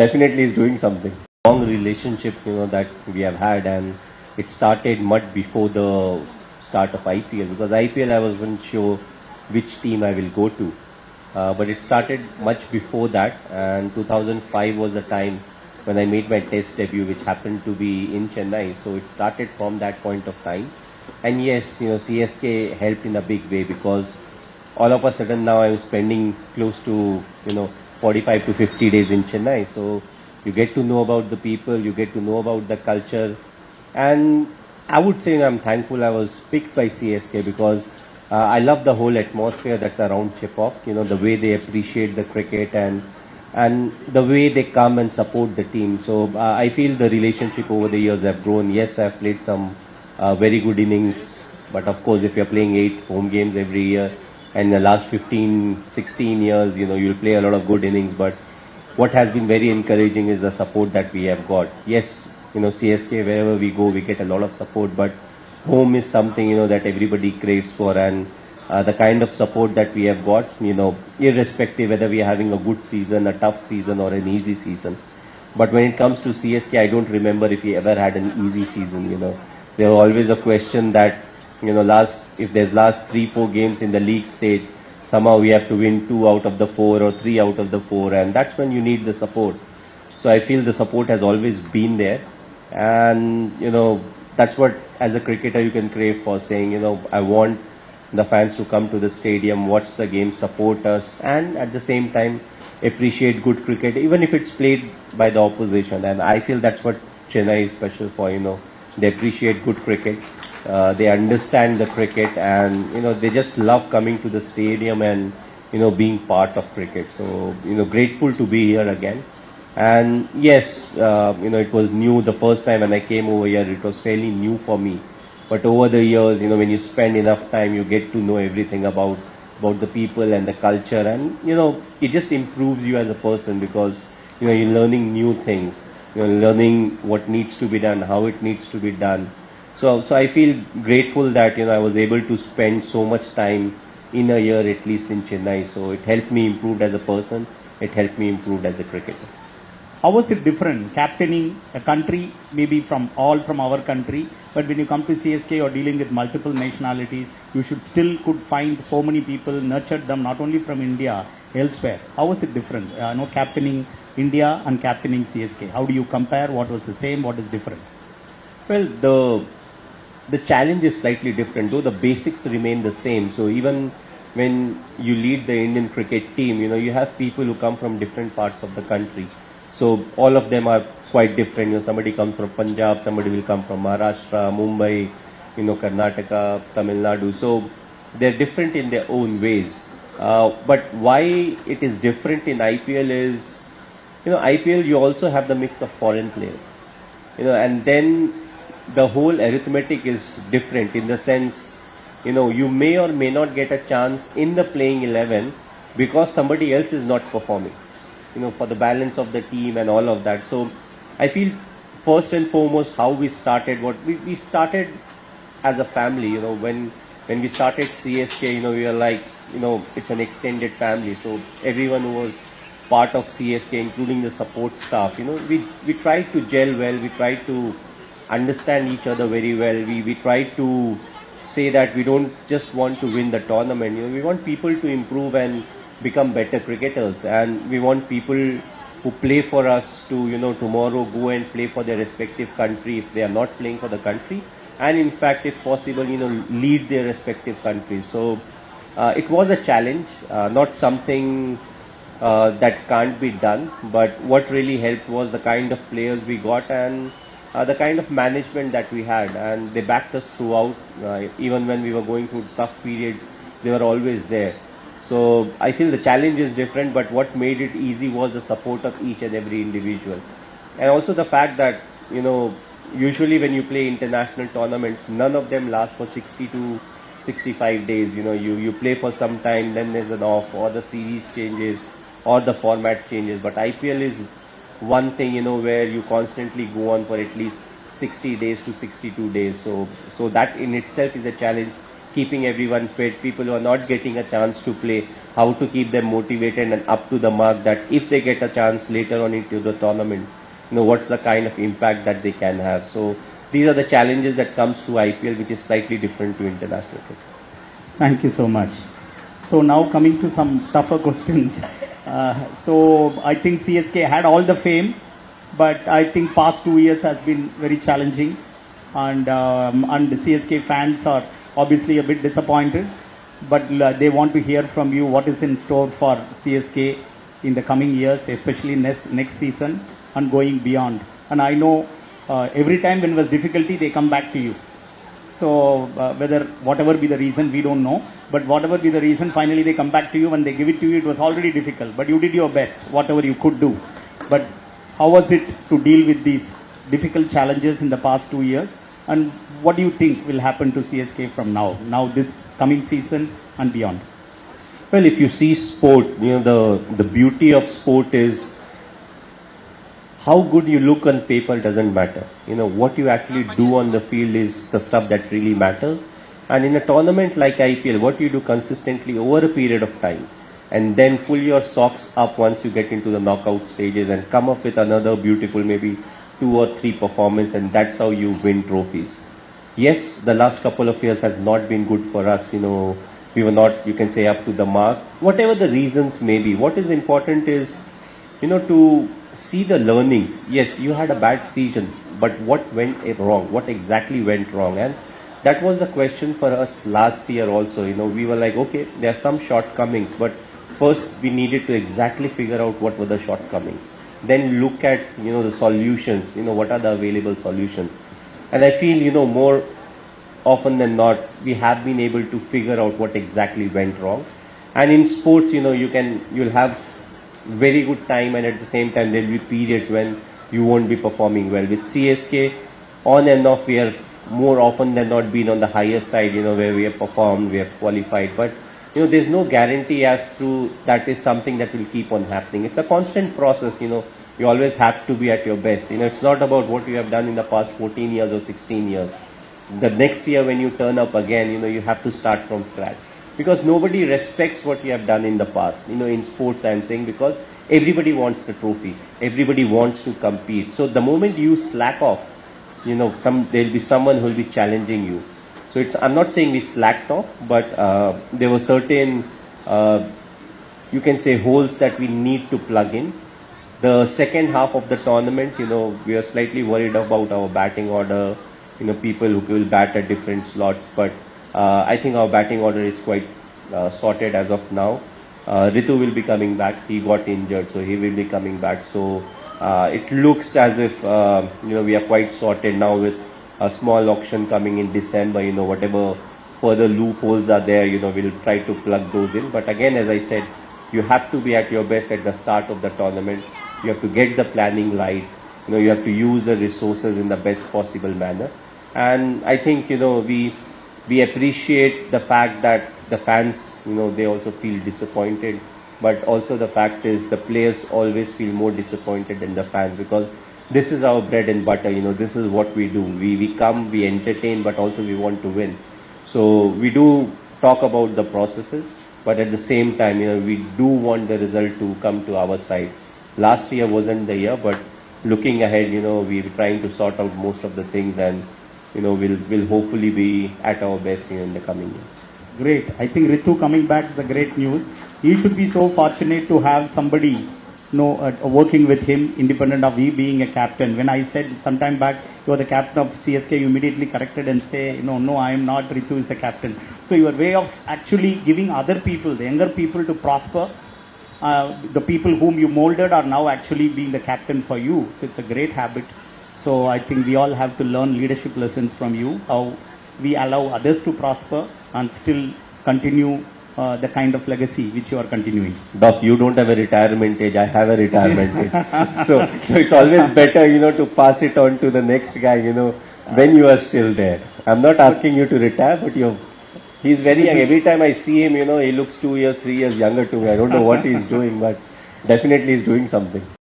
definitely is doing something. Long relationship, that we have had, and it started much before the start of IPL, because IPL I wasn't sure which team I will go to. But it started much before that, and 2005 was the time when I made my test debut, which happened to be in Chennai. So it started from that point of time. And yes, CSK helped in a big way, because all of a sudden now I'm spending close to, 45 to 50 days in Chennai. So you get to know about the people, you get to know about the culture. And I would say I'm thankful I was picked by CSK, because I love the whole atmosphere that's around Chepauk, the way they appreciate the cricket, and the way they come and support the team. So I feel the relationship over the years have grown. Yes, I've played some very good innings, but of course if you're playing 8 home games every year, and in the last 15, 16 years, you'll play a lot of good innings. But what has been very encouraging is the support that we have got. Yes, CSK, wherever we go, we get a lot of support, but home is something, that everybody craves for, and the kind of support that we have got, irrespective whether we are having a good season, a tough season, or an easy season. But when it comes to CSK, I don't remember if we ever had an easy season, There was always a question that, if there's last 3-4 games in the league stage, somehow we have to win 2 out of the 4 or 3 out of the 4, and that's when you need the support. So I feel the support has always been there, and, that's what, as a cricketer, you can crave for, saying, I want the fans to come to the stadium, watch the game, support us, and at the same time appreciate good cricket, even if it's played by the opposition. And I feel that's what Chennai is special for, They appreciate good cricket, they understand the cricket, and, they just love coming to the stadium and, being part of cricket. So, grateful to be here again. And yes, it was new the first time when I came over here. It was fairly new for me. But over the years, when you spend enough time, you get to know everything about the people and the culture. And, it just improves you as a person, because, you're learning new things. You're learning what needs to be done, how it needs to be done. So I feel grateful that, I was able to spend so much time in a year, at least in Chennai. So it helped me improve as a person. It helped me improve as a cricketer. How was it different, captaining a country, maybe from our country, but when you come to CSK or dealing with multiple nationalities, you could find so many people, nurtured them, not only from India, elsewhere. How was it different, captaining India and captaining CSK? How do you compare? What was the same? What is different? Well, the challenge is slightly different, though the basics remain the same. So even when you lead the Indian cricket team, you have people who come from different parts of the country. So all of them are quite different. Somebody comes from Punjab, somebody will come from Maharashtra, Mumbai, Karnataka, Tamil Nadu. So they're different in their own ways. But why it is different in IPL is, IPL you also have the mix of foreign players. And then the whole arithmetic is different in the sense, you may or may not get a chance in the playing 11 because somebody else is not performing. For the balance of the team and all of that. So I feel first and foremost how we started, we started as a family, when we started CSK, we were like, it's an extended family. So everyone who was part of CSK, including the support staff, we tried to gel well, we tried to understand each other very well. We tried to say that we don't just want to win the tournament, we want people to improve and become better cricketers, and we want people who play for us to, tomorrow go and play for their respective country if they are not playing for the country, and in fact, if possible, lead their respective countries. So it was a challenge, not something that can't be done, but what really helped was the kind of players we got and the kind of management that we had, and they backed us throughout. Even when we were going through tough periods, they were always there. So I feel the challenge is different, but what made it easy was the support of each and every individual. And also the fact that, usually when you play international tournaments, none of them last for 60 to 65 days. You play for some time, then there's an off, or the series changes, or the format changes. But IPL is one thing, where you constantly go on for at least 60 days to 62 days. So that in itself is a challenge. keeping everyone fit, people who are not getting a chance to play, how to keep them motivated and up to the mark that if they get a chance later on into the tournament, what's the kind of impact that they can have. So these are the challenges that comes to IPL, which is slightly different to international cricket. Thank you so much. So now coming to some tougher questions. So I think CSK had all the fame, but I think past 2 years has been very challenging, and the CSK fans are obviously a bit disappointed, but they want to hear from you what is in store for CSK in the coming years, especially next season and going beyond. And I know every time when there was difficulty, they come back to you. So whatever be the reason, we don't know, but whatever be the reason, finally they come back to you. When they give it to you, it was already difficult, but you did your best, whatever you could do. But how was it to deal with these difficult challenges in the past 2 years? And what do you think will happen to CSK from now this coming season and beyond? Well, if you see sport, the beauty of sport is how good you look on paper doesn't matter. What you actually do on the field is the stuff that really matters. And in a tournament like IPL, what you do consistently over a period of time, and then pull your socks up once you get into the knockout stages and come up with another beautiful, maybe 2 or 3 performance, and that's how you win trophies. Yes, the last couple of years has not been good for us. We were not, you can say, up to the mark. Whatever the reasons may be, what is important is, to see the learnings. Yes, you had a bad season, but what went wrong? What exactly went wrong? And that was the question for us last year also. We were like, okay, there are some shortcomings, but first we needed to exactly figure out what were the shortcomings. Then look at, the solutions, what are the available solutions. And I feel, more often than not, we have been able to figure out what exactly went wrong. And in sports, you'll have very good time, and at the same time there will be periods when you won't be performing well. With CSK, on and off, we are more often than not been on the higher side, where we have performed, we have qualified. But, there's no guarantee as to that is something that will keep on happening. It's a constant process, you always have to be at your best. It's not about what you have done in the past 14 years or 16 years. The next year when you turn up again, you have to start from scratch. Because nobody respects what you have done in the past. In sports I'm saying, because everybody wants the trophy. Everybody wants to compete. So the moment you slack off, there'll be someone who will be challenging you. So I'm not saying we slacked off, but there were certain, you can say, holes that we need to plug in. The second half of the tournament, we are slightly worried about our batting order, people who will bat at different slots, but I think our batting order is quite sorted as of now. Ritu will be coming back. He got injured, so he will be coming back. So it looks as if we are quite sorted now with a small auction coming in December. Whatever further loopholes are there, we'll try to plug those in. But again, as I said, you have to be at your best at the start of the tournament. You have to get the planning right. You have to use the resources in the best possible manner. And I think we appreciate the fact that the fans, they also feel disappointed. But also the fact is the players always feel more disappointed than the fans, because this is our bread and butter. This is what we do. We come, we entertain, but also we want to win. So we do talk about the processes, but at the same time, we do want the result to come to our side. Last year wasn't the year, but looking ahead, we're trying to sort out most of the things, and we'll hopefully be at our best in the coming year. Great. I think Ritu coming back is a great news. He should be so fortunate to have somebody working with him, independent of he being a captain. When I said sometime back you are the captain of CSK, you immediately corrected and say, no, I am not. Ritu is the captain. So your way of actually giving other people, the younger people, to prosper, the people whom you molded are now actually being the captain for you. So it's a great habit. So I think we all have to learn leadership lessons from you, how we allow others to prosper and still continue the kind of legacy which you are continuing. Doc, you don't have a retirement age. I have a retirement age. So it's always better, to pass it on to the next guy, when you are still there. I'm not asking you to retire, but he's very young. Every time I see him, he looks 2 years, 3 years younger to me. I don't know what he's doing, but definitely he's doing something.